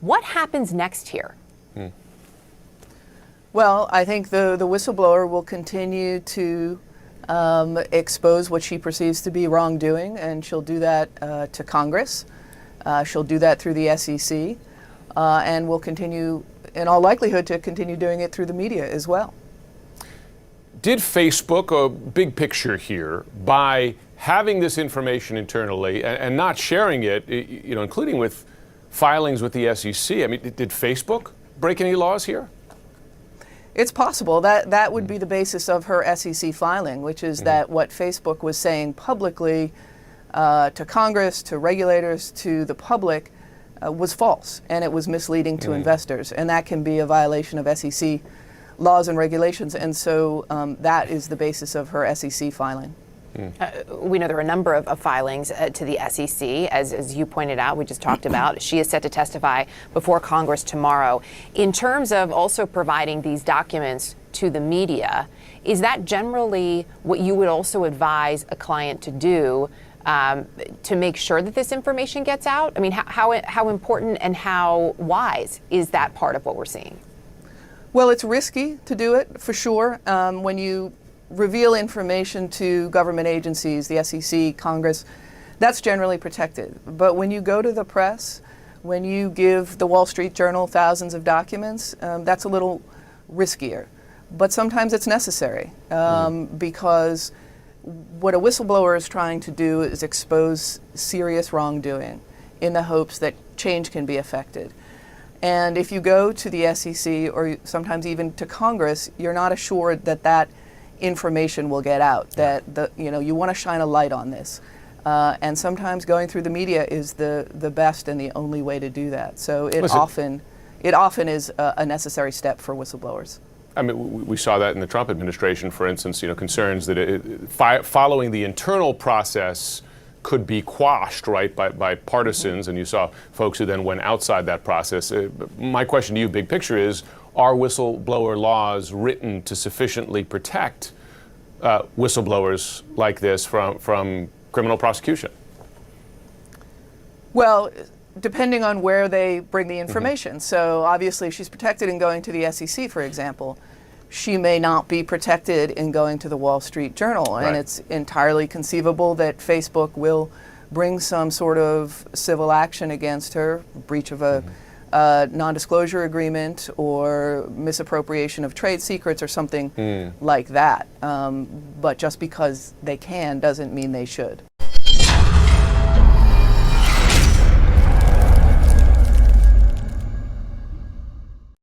What happens next here? Well, I think the whistleblower will continue to expose what she perceives to be wrongdoing, and she'll do that to Congress. She'll do that through the SEC, and will continue, in all likelihood, to continue doing it through the media as well. Did Facebook, a big picture here, by having this information internally and not sharing it, including with filings with the SEC, I mean, did Facebook break any laws here? It's possible. That would be the basis of her SEC filing, which is that what Facebook was saying publicly to Congress, to regulators, to the public was false, and it was misleading to investors. And that can be a violation of SEC laws and regulations. And so that is the basis of her SEC filing. We know there are a number of filings to the SEC, as you pointed out, we just talked about. She is set to testify before Congress tomorrow. In terms of also providing these documents to the media, is that generally what you would also advise a client to do to make sure that this information gets out? I mean, how important and how wise is that part of what we're seeing? Well, it's risky to do it, for sure. When you reveal information to government agencies, the SEC, Congress, that's generally protected. But when you go to the press, when you give the Wall Street Journal thousands of documents, that's a little riskier. But sometimes it's necessary because what a whistleblower is trying to do is expose serious wrongdoing in the hopes that change can be effected. And if you go to the SEC or sometimes even to Congress, you're not assured that that information will get out, that you want to shine a light on this. And sometimes going through the media is the best and the only way to do that. So it often is a necessary step for whistleblowers. I mean, we saw that in the Trump administration, for instance, concerns that following the internal process could be quashed, right, by partisans, and you saw folks who then went outside that process. My question to you, big picture, is, are whistleblower laws written to sufficiently protect whistleblowers like this from criminal prosecution? Well, depending on where they bring the information. So obviously, if she's protected in going to the SEC, for example, she may not be protected in going to the Wall Street Journal. And it's entirely conceivable that Facebook will bring some sort of civil action against her, breach of a non-disclosure agreement or misappropriation of trade secrets or something like that. But just because they can doesn't mean they should.